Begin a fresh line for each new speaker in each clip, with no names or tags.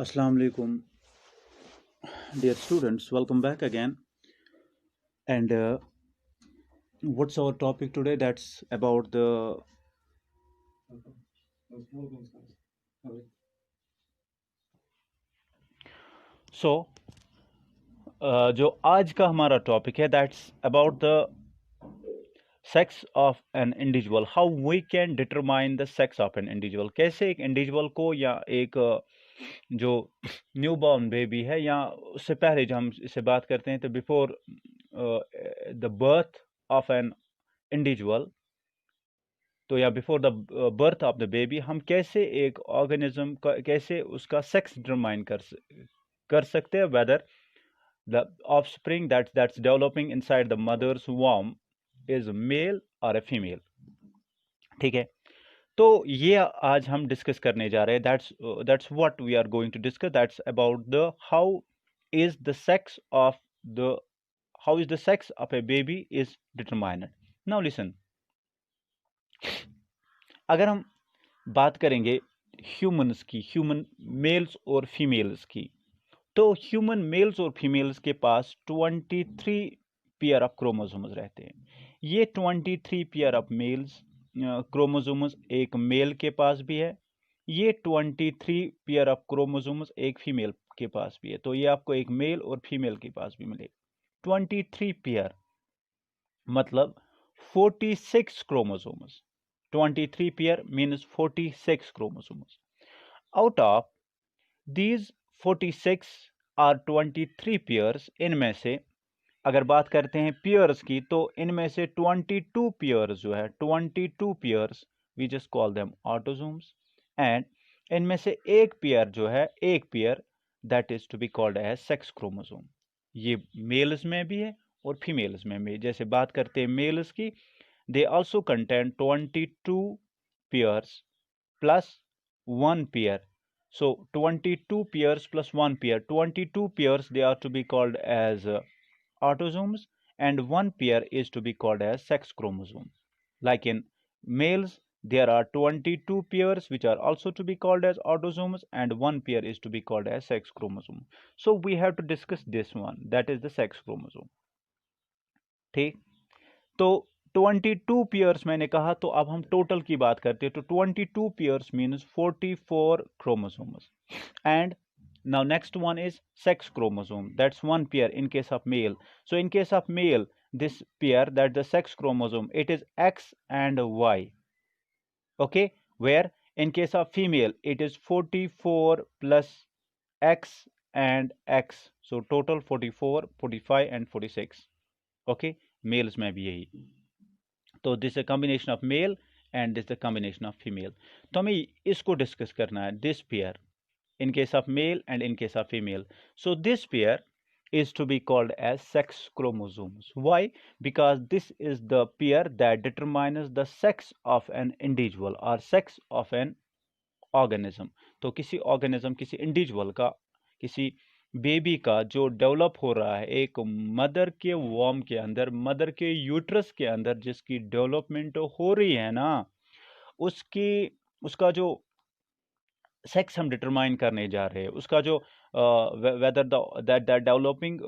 Assalamu alaikum, dear students. Welcome back again. And what's our topic today? That's about the. So, जो आज का हमारा topic है, that's about the sex of an individual. How we can determine the sex of an individual. कैसे एक individual को या एक जो न्यू बॉर्न बेबी है या उससे पहले जो हम इससे बात करते हैं तो before the birth of an individual तो या before the birth of the baby हम कैसे एक ऑर्गेनिज्म का कैसे उसका सेक्स डिटरमाइन कर सकते हैं weather the offspring that's developing inside the mother's womb is male or a female. ठीक है, तो ये आज हम डिस्कस करने जा रहे हैं. that's what we are going to discuss. That's about the is the sex of the how is the sex of a baby is determined. Now listen, अगर हम बात करेंगे ह्यूमंस की, ह्यूमन मेल्स और फीमेल्स की, तो ह्यूमन मेल्स और females के पास 23 पेयर ऑफ क्रोमोसोम्स रहते हैं. ये 23 पेयर ऑफ मेल्स क्रोमोसोम्स एक मेल के पास भी है, ये 23 पेयर ऑफ क्रोमोसोम्स एक फीमेल के पास भी है. तो ये आपको एक मेल और फीमेल के पास भी मिलेगा. 23 पेयर मतलब 46 chromosomes. 23 pair means 46 chromosomes. Out of these 46 or 23 pairs, इनमें से अगर बात करते हैं पेयर्स की तो इनमें से 22 पेयर्स जो है 22 pairs we just call them autosomes. And इनमें से एक पेयर जो है एक pair that is to be called as sex chromosome. ये मेल्स में भी है और फीमेल्स में भी. जैसे बात करते हैं मेल्स की, they also contain 22 pairs plus 1 pair. So 22 pairs plus 1 pair. 22 pairs they are to be called as autosomes, and 1 pair is to be called as sex chromosome. Like in males, there are 22 pairs which are also to be called as autosomes, and 1 pair is to be called as sex chromosome. So we have to discuss this one, that is the sex chromosome. ठीक, तो 22 pairs मैंने कहा, तो अब हम total की बात करते हैं. तो 22 pairs means 44 chromosomes. And now next one is sex chromosome, that's 1 pair in case of male. So in case of male, this pair, that the sex chromosome, it is X and Y. Okay, where in case of female it is 44 plus X and X, so total 44, 45 and 46. Okay, males में भी यही. तो this a combination of male and this the combination of female. तो हमें इसको discuss करना है, this pair in case of male and in case of female. So this pair is to be called as sex chromosomes. Why? Because this is the pair that determines the sex of an individual or sex of an organism. तो किसी organism, किसी individual का, किसी baby का जो develop हो रहा है एक मदर के वॉर्म के अंदर, मदर के यूट्रस के अंदर जिसकी डेवलपमेंट हो रही है ना, उसकी उसका जो सेक्स हम डिटरमाइन करने जा रहे हैं, उसका जो whether that developing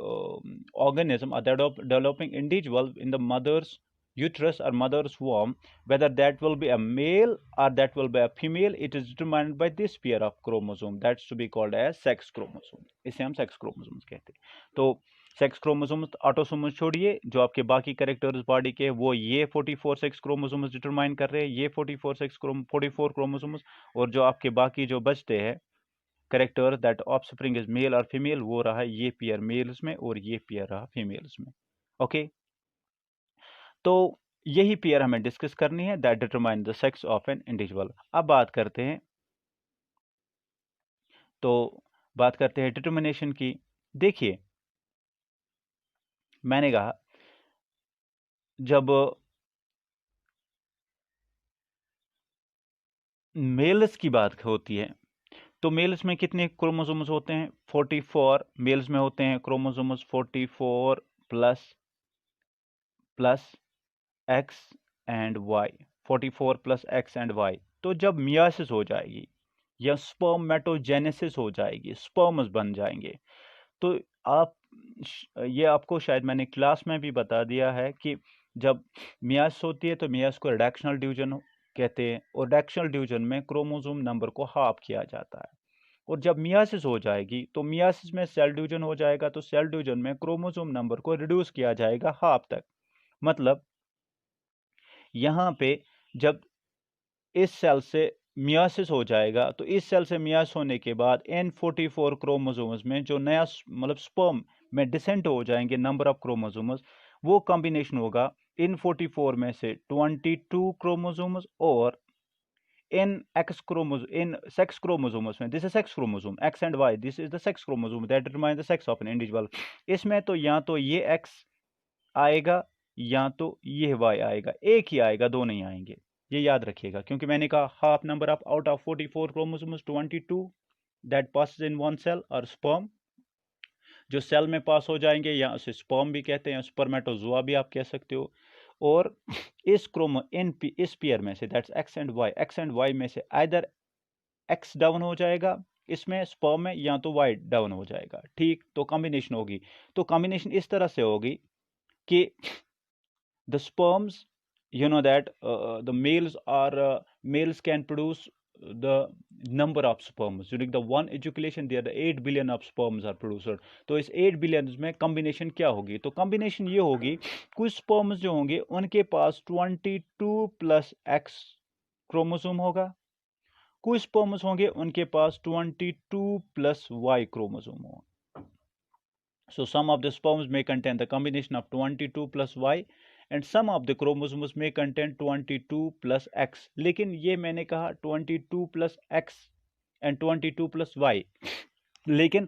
organism developing individual in the mother's uterus or mother's womb, whether that will be a male or that will be a female, it is determined by this pair of chromosome, that's to be called as sex chromosome. इसे हम sex chromosomes कहते हैं. तो sex chromosomes autosomes छोड़िए, जो आपके बाकी characters body के वो ये 44 सेक्स क्रोमोसोम्स डिटरमाइन कर रहे हैं, ये 44 क्रोमोसोम्स, और जो आपके बाकी जो बचते हैं character that offspring is male और फीमेल, वो रहा ये पेयर मेल्स में और ये पेयर रहा फीमेल्स में. ओके, तो यही पेयर हमें डिस्कस करनी है, that determine the sex of an individual. अब बात करते हैं, तो बात करते हैं डिटरमिनेशन की. देखिए, मैंने कहा जब मेल्स की बात होती है तो मेल्स में कितने क्रोमोसोम्स होते हैं? 44 मेल्स में होते हैं chromosomes. 44 plus plus X and Y, 44 plus X and Y. तो जब मियासिस हो जाएगी या स्पर्मेटोजेनेसिस हो जाएगी, स्पर्म्स बन जाएंगे। तो आप ये आपको शायद मैंने क्लास में भी बता दिया है कि जब मियासिस होती है तो मियासिस को रिडक्शनल डिवीजन कहते हैं, और रिडक्शनल डिवीजन में क्रोमोसोम नंबर को हाफ किया जाता है। और जब मियासिस हो जाएगी तो मियासिस में सेल डिवीजन हो जाएगा, तो सेल डिवीजन में क्रोमोसोम नंबर को रिड्यूस किया जाएगा हाफ तक। मतलब यहाँ पे जब इस सेल से मियासिस हो जाएगा तो इस सेल से मियासिस होने के बाद N44 क्रोमोसोम्स में जो नया मतलब स्पर्म में डिसेंट हो जाएंगे नंबर ऑफ क्रोमोसोम्स, वो कॉम्बिनेशन होगा इन 44 में से 22 क्रोमोसोम्स और इन सेक्स क्रोमोसोम्स में, this is sex chromosome X and Y, this is the sex chromosome that determine the sex of an individual. इसमें तो या तो ये एक्स आएगा या तो ये वाई आएगा, एक ही आएगा, दो नहीं आएंगे। ये याद रखिएगा, क्योंकि मैंने कहा half number of out of 44 chromosomes 22 that passes in one cell और स्पर्म, जो सेल में पास हो जाएंगे, या उसे स्पर्म भी कहते हैं, स्पर्मेटोजोआ भी आप कह सकते हो। और इस इस पेयर में से दैट्स एक्स एंड वाई में से आइदर एक्स डाउन हो जाएगा इसमें स्पर्म में, या तो वाई डाउन हो जाएगा। ठीक, तो कॉम्बिनेशन होगी। तो कॉम्बिनेशन इस तरह से होगी कि the sperms, you know that the males can produce the number of sperms during the one ejaculation, there the 8 billion of sperms are produced। तो इस 8 बिलियन में कॉम्बिनेशन क्या होगी? तो कॉम्बिनेशन ये होगी, कुछ स्पर्म्स जो होंगे उनके पास 22 प्लस एक्स क्रोमोसोम होगा, कुछ स्पर्म्स होंगे उनके पास 22 प्लस वाई क्रोमोसोम होगा। So some of the sperms may contain the combination of 22 plus Y and some of the chromosomes may contain 22 plus X। लेकिन ये मैंने कहा 22 plus X and 22 plus Y, लेकिन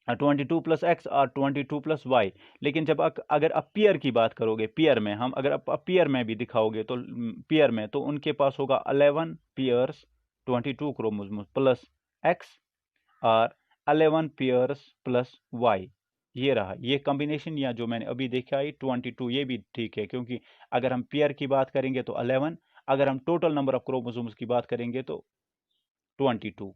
22 प्लस एक्स और 22 plus Y. लेकिन जब अगर आप पेयर की बात करोगे, पेयर में हम अगर आप पेयर में भी दिखाओगे तो पेयर में तो उनके पास होगा 11 पेयर्स 22 क्रोमोसोम्स प्लस एक्स और 11 पेयर्स प्लस वाई। ये रहा ये कॉम्बिनेशन, या जो मैंने अभी देखा है 22, ये भी ठीक है, क्योंकि अगर हम पेयर की बात करेंगे तो 11, अगर हम टोटल नंबर ऑफ क्रोमोसोम्स की बात करेंगे तो 22।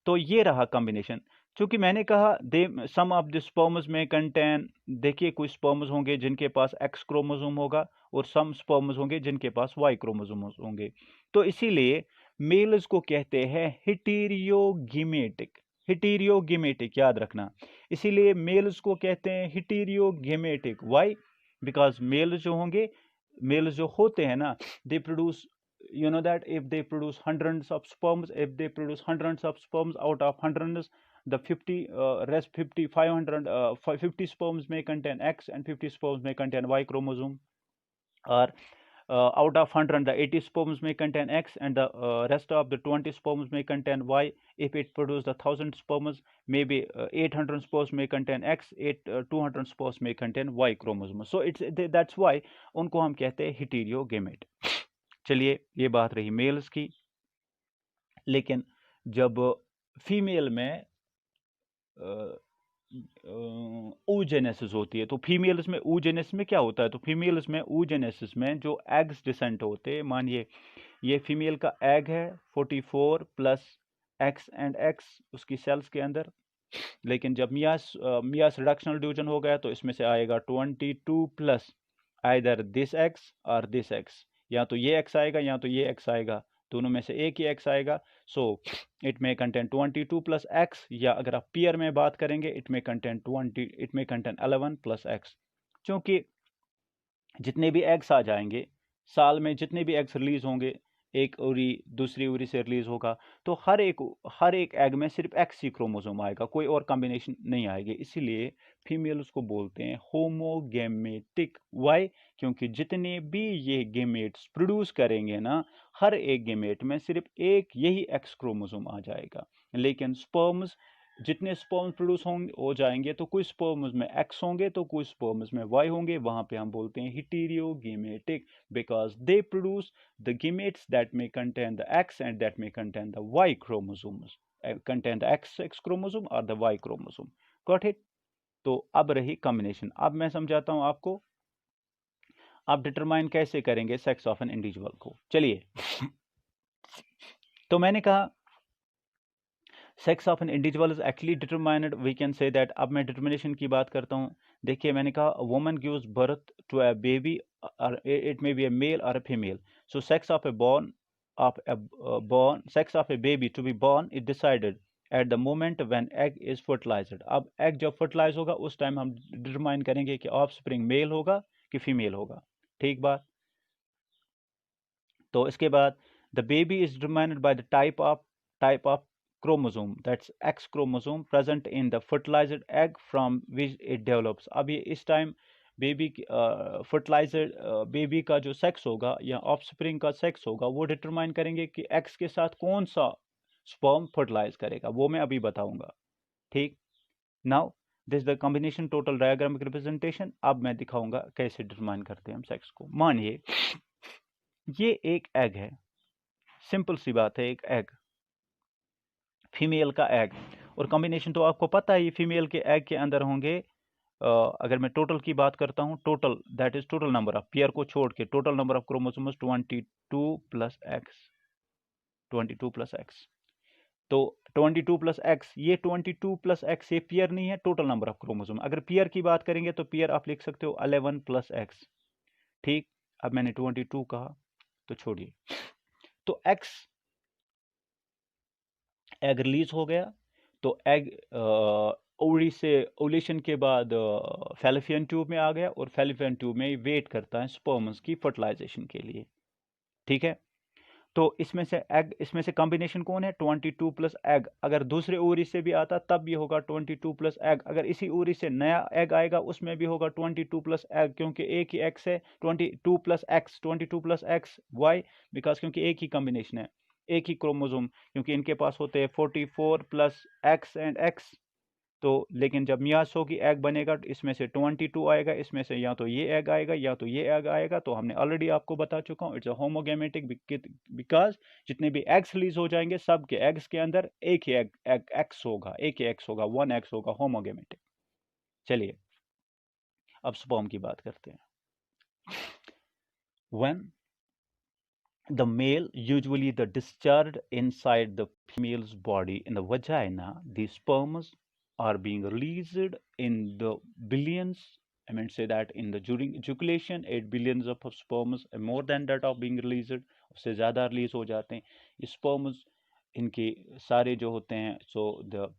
तो ये रहा कॉम्बिनेशन। चूंकि मैंने कहा दे सम ऑफ द स्पर्म्स में कंटेन, देखिए कुछ स्पर्म्स होंगे जिनके पास एक्स क्रोमोसोम होगा और सम स्पर्म्स होंगे जिनके पास वाई क्रोमोसोम होंगे। तो इसीलिए मेल्स को कहते हैं हिटीरियोगेमेटिक, हिटीरियोगेमेटिक याद रखना। इसीलिए मेल्स को कहते हैं हिटीरियोगेमेटिक। वाई? बिकॉज मेल्स जो होंगे, मेल्स जो होते हैं ना, they produce, you know that if they produce hundreds of sperms, if they produce hundreds of sperms, out of hundreds the 50 rest 50 500 50 sperms may contain X and 50 sperms may contain Y chromosome, or out of 100 the 80 sperms may contain X and the rest of the 20 sperms may contain Y. If it produces the 1000 sperms, maybe 800 sperms may contain X, 200 sperms may contain Y chromosome। So that's why उनको हम कहते हैं heterogamy। चलिए ये बात रही mails की। लेकिन जब फीमेल में oogenesis होती है, तो फीमेल्स में oogenesis में क्या होता है? तो फीमेल्स में oogenesis में जो एग्स डिसेंट होते हैं, मानिए ये फीमेल का एग है 44 प्लस एक्स एंड एक्स उसकी सेल्स के अंदर, लेकिन जब मियास रिडक्शनल डिवीजन हो गया तो इसमें से आएगा 22 प्लस आइदर दिस एक्स और दिस एक्स, या तो ये एक्स आएगा या तो ये एक्स आएगा, दोनों में से एक ही एक्स आएगा। So it may contain 22 plus x, या अगर आप पेयर में बात करेंगे it may contain 11 plus x. क्योंकि जितने भी एग्स आ जाएंगे साल में, जितने भी एग्स रिलीज होंगे, एक उरी दूसरी उरी से रिलीज होगा, तो हर एक एग में सिर्फ एक्स ही क्रोमोसोम आएगा, कोई और कॉम्बिनेशन नहीं आएगी। इसीलिए फीमेल उसको बोलते हैं होमोगेमेटिक। वाई? क्योंकि जितने भी ये गेमेट्स प्रोड्यूस करेंगे ना, हर एक गेमेट में सिर्फ एक यही एक्स क्रोमोसोम आ जाएगा। लेकिन स्पर्म्स, जितने स्पर्म्स प्रोड्यूस हो जाएंगे, तो कुछ स्पर्म्स में एक्स होंगे तो कुछ स्पर्म्स में वाई होंगे, वहां पे हम बोलते हैं heterogametic, because they produce the gametes that may contain the X and that may contain the Y chromosomes, contain the XX chromosome or the Y chromosome। Got it? तो अब रही कॉम्बिनेशन। अब मैं समझाता हूं आपको, आप डिटरमाइन कैसे करेंगे सेक्स ऑफ एन इंडिविजुअल को। चलिए तो मैंने कहा sex of an individual is actually determined, we can say that. अब मैं डिटर्मिनेशन की बात करता हूँ। देखिए मैंने कहा woman gives birth to a baby, it may be a male or a female. So sex of a born sex of a baby to be born is decided at the moment when egg is fertilised. अब egg जब fertilise होगा उस time हम determine करेंगे कि offspring mail होगा कि female होगा। ठीक बात। तो इसके बाद the baby is determined by the type of chromosome, that's X chromosome present in the fertilized egg from which it develops। अब ये इस टाइम बेबी फर्टिलाइजर बेबी का जो सेक्स होगा या ऑफस्प्रिंग का सेक्स होगा वो डिटरमाइन करेंगे कि एक्स के साथ कौन सा स्पर्म फर्टिलाइज करेगा, वो मैं अभी बताऊंगा। ठीक। Now this the combination total diagrammatic representation. अब मैं दिखाऊंगा कैसे डिटरमाइन करते हैं हम सेक्स को। मानिए ये एक एग है, सिंपल सी बात है, एक एग, फीमेल का एग। और कॉम्बिनेशन तो आपको पता है, फीमेल के एग के अंदर होंगे अगर मैं टोटल की बात करता हूं, total that is total number of pair को छोड़ के total number of chromosomes 22 plus X, 22 plus x. तो 22 प्लस एक्स, ये 22 प्लस एक्स ये पेयर नहीं है, टोटल नंबर ऑफ क्रोमोसोम। अगर पेयर की बात करेंगे तो पेयर आप लिख सकते हो 11 प्लस एक्स। ठीक। अब मैंने 22 कहा तो छोड़िए। तो एक्स एग रिलीज हो गया, तो एग ओवरी से ओवुलेशन के बाद फैलोपियन ट्यूब में आ गया और फैलोपियन ट्यूब में वेट करता है स्पर्म्स की फर्टिलाइजेशन के लिए। ठीक है। तो इसमें से कॉम्बिनेशन कौन है, 22 प्लस एग। अगर दूसरे ओवरी से भी आता तब भी होगा 22 प्लस एग। अगर इसी ओवरी से नया एग आएगा उसमें भी होगा 22 प्लस एग, क्योंकि एक ही एक्स है। 22 plus X, 22 plus X Y, because क्योंकि एक ही कॉम्बिनेशन है, एक ही क्रोमोजोम, क्योंकि इनके पास होते हैं 44 प्लस एक्स एंड एक्स। तो लेकिन जब मियास होगी एग बनेगा तो इसमें से 22 आएगा, इसमें से या तो ये एग आएगा या तो ये एग आएगा। तो हमने ऑलरेडी आपको बता चुका हूँ इट्स अ होमोगेमेटिक, बिकॉज जितने भी एग्स रिलीज हो जाएंगे सब के एग्स के अंदर एक ही एक्स होगा, एक ही एक्स होगा, वन एक्स होगा, होमोगेमेटिक। चलिए अब स्पर्म की बात करते हैं। When the male, usually the discharged inside the female's body in the vagina, the sperms are being released in the billions. I mean, say that in the during ejaculation 8 billions of sperms, more than that of being released, उससे ज़्यादा release हो जाते हैं ये sperms। इनके सारे जो होते हैं सो द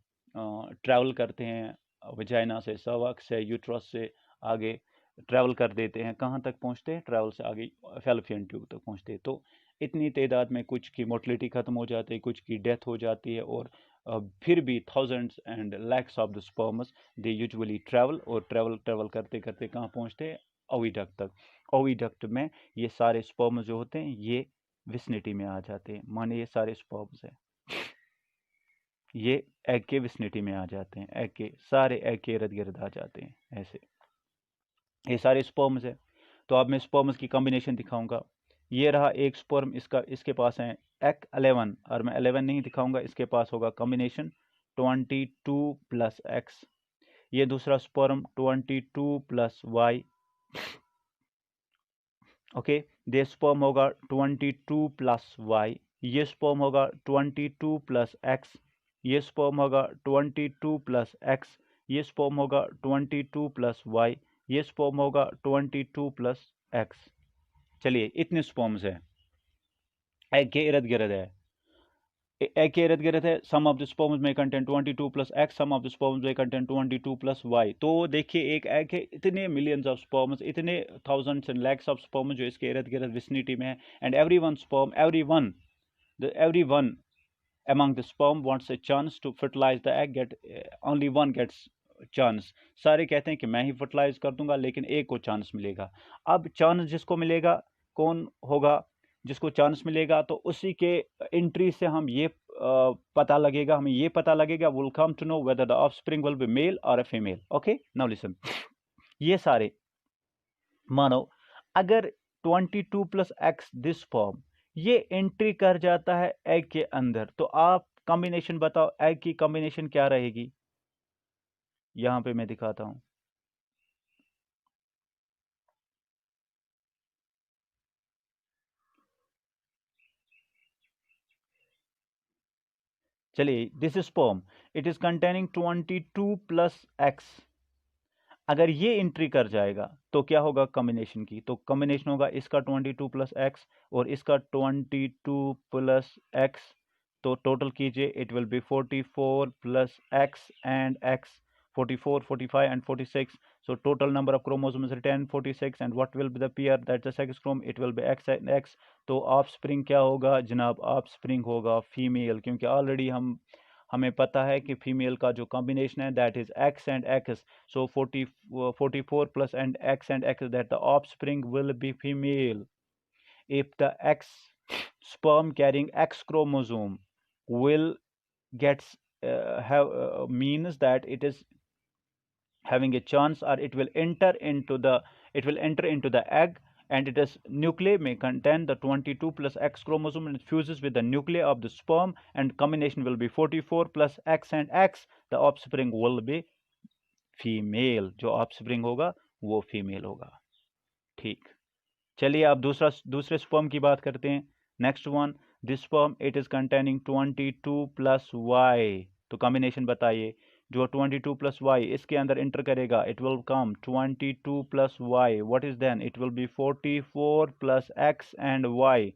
ट्रैवल करते हैं वजाइना से, सर्वक्स से, यूट्रस से आगे ट्रैवल कर देते हैं। कहाँ तक पहुँचते हैं, ट्रैवल से आगे फैलोपियन ट्यूब तक पहुँचते हैं। तो इतनी तादाद में कुछ की मोर्टलिटी ख़त्म हो जाती है, कुछ की डेथ हो जाती है, और फिर भी thousands and lakhs of the sperms they usually travel, और ट्रैवल करते करते कहाँ पहुँचते हैं, ओविडक्ट तक। ओविडक्ट में ये सारे स्पर्म्स जो होते हैं ये विसिनिटी में आ जाते हैं। माने ये सारे स्पर्म्स हैं, ये एग के विसिनिटी में आ जाते हैं, एग के सारे एग के इर्द गिर्द आ जाते हैं ऐसे, ये सारे स्पर्म्स है। तो अब मैं स्पर्म्स की कॉम्बिनेशन दिखाऊंगा। ये रहा एक स्पर्म, इसके पास है एक्स 11, और मैं 11 नहीं दिखाऊंगा, इसके पास होगा कॉम्बिनेशन 22 प्लस एक्स। ये दूसरा स्पर्म 22 प्लस वाई। ओके, ये स्पर्म होगा 22 प्लस वाई। ये स्पर्म होगा 22 प्लस एक्स। ये स्पर्म होगा 22 प्लस एक्स। ये स्पर्म होगा 22 प्लस वाई। ये स्पर्म होगा 22 प्लस एक्स। चलिए इतने स्पर्म्स हैं, एग के इर्द गिर्द है, एग के इर्द गिर्द है। सम ऑफ द स्पर्म्स में content 22 plus X, some of the sperms में कंटेंट 22 प्लस वाई। तो देखिए एक एग है, इतने मिलियंस ऑफ स्पर्म्स, इतने thousands and lakhs of sperms जो इसके इर्द गिर्द विसिनिटी में है। And every one sperm, every one among the sperm wants a chance to fertilize the egg, only one gets chance। सारे कहते हैं कि मैं ही फर्टिलाइज कर दूंगा, लेकिन एक को चांस मिलेगा। अब चांस जिसको मिलेगा, कौन होगा जिसको चांस मिलेगा, तो उसी के एंट्री से हम ये पता लगेगा, हमें ये पता लगेगा, will come to know whether the offspring will be male or a female. Okay, now listen. ये सारे मानो अगर 22 प्लस एक्स दिस फॉर्म ये एंट्री कर जाता है एग के अंदर, तो आप कॉम्बिनेशन बताओ, एग की कॉम्बिनेशन क्या रहेगी। यहां पे मैं दिखाता हूं। चलिए, this is sperm, it is containing 22 plus x. अगर ये एंट्री कर जाएगा तो क्या होगा कॉम्बिनेशन की, तो कॉम्बिनेशन होगा इसका 22 प्लस एक्स और इसका 22 प्लस एक्स, तो टोटल कीजिए, it will be 44 plus X and x, 44, 45 and 46. So total number of chromosomes is 10, 46, and what will be the pair, that's the sex chrome, it will be x and x. तो offspring क्या होगा जनाब, offspring होगा female, क्योंकि already हमें पता है कि फीमेल का जो कॉम्बिनेशन है that is x and x. So 44 plus and x and x, that the offspring will be female. If the X sperm carrying X chromosome will gets have means that it is having a chance, or it will enter into the egg, and it is nuclei may contain the 22 plus X chromosome, and it fuses with the nuclei of the sperm, and combination will be 44 plus X and X. The offspring will be female, जो offspring होगा वो female होगा. ठीक, चलिए अब दूसरे sperm की बात करते हैं. Next one, this sperm it is containing 22 plus Y. तो कॉम्बिनेशन बताइए, जो 22 प्लस वाई इसके अंदर इंटर करेगा, it will come 22 plus Y, what is then, it will be 44 plus X and Y.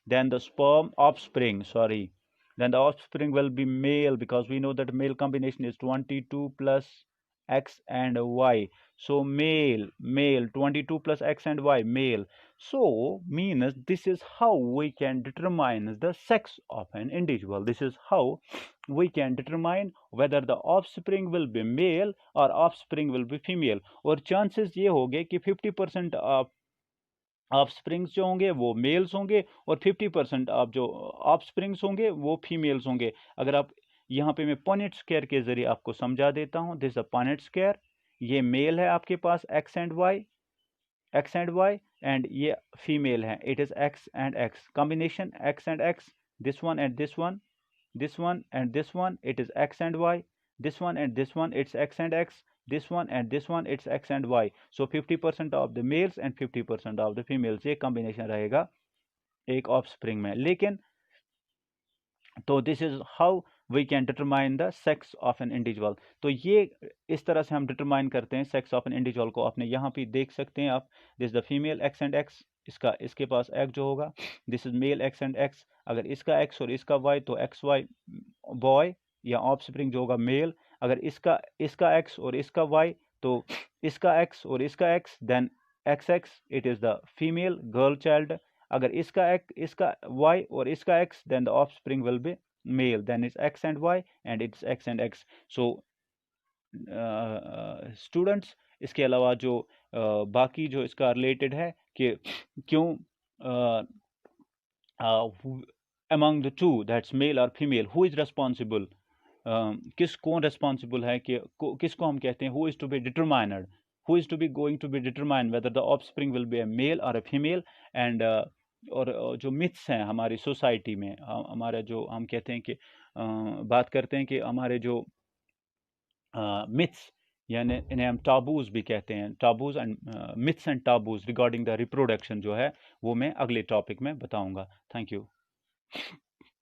then the sperm offspring sorry then the offspring will be male, because we know that male combination is 22 plus x and y. So male 22 plus x and y, male. So means this is how we can determine the sex of an individual. This is how we can determine whether the offspring will be male or offspring will be female. और chances ये होंगे कि 50% offsprings जो होंगे वो mails होंगे और 50% आप जो ऑफस्प्रिंग्स होंगे वो फीमेल्स होंगे. अगर आप यहाँ पे मैं पॉनेट स्क्वायर के जरिए आपको समझा देता हूँ. दिस अ पॉनेट स्क्वायर, ये मेल है आपके पास एक्स एंड वाई, एंड ये फीमेल है, it is x and x, combination x and x, this one and this one, this one and this one, it is x and y, this one and this one, it's x and x, this one and this one, it's x and y. So 50% of the males and 50% of the females, ये combination रहेगा एक offspring में. लेकिन तो this is how we can determine the sex of an individual. तो ये इस तरह से हम डिटरमाइन करते हैं सेक्स ऑफ एन इंडिविजुअल को. आपने यहाँ पे देख सकते हैं आप, this the female x and x, इसके पास एक्स जो होगा, this is male x and x. अगर इसका एक्स और इसका वाई, तो एक्स वाई बॉय या ऑफस्प्रिंग जो होगा मेल. अगर इसका एक्स और इसका वाई, तो इसका एक्स और इसका X, then X X, it is the female girl child. अगर इसका y और इसका x, then the offspring will be male, then it's x and y and it's x and x. So students, इसके अलावा जो बाकी जो इसका रिलेटेड है कि क्यों among the two, that's male or female, who is responsible, कौन responsible है कि किसको हम कहते हैं, who is to be determined, who is to be going to be determined whether the offspring will be a male or a female. and और जो myths हैं हमारी सोसाइटी में, हमारे जो हम कहते हैं कि बात करते हैं कि हमारे जो मिथ्स, यानी इन्हें हम टाबूज भी कहते हैं, taboos and myths and taboos regarding the reproduction जो है, वो मैं अगले टॉपिक में बताऊंगा. Thank you.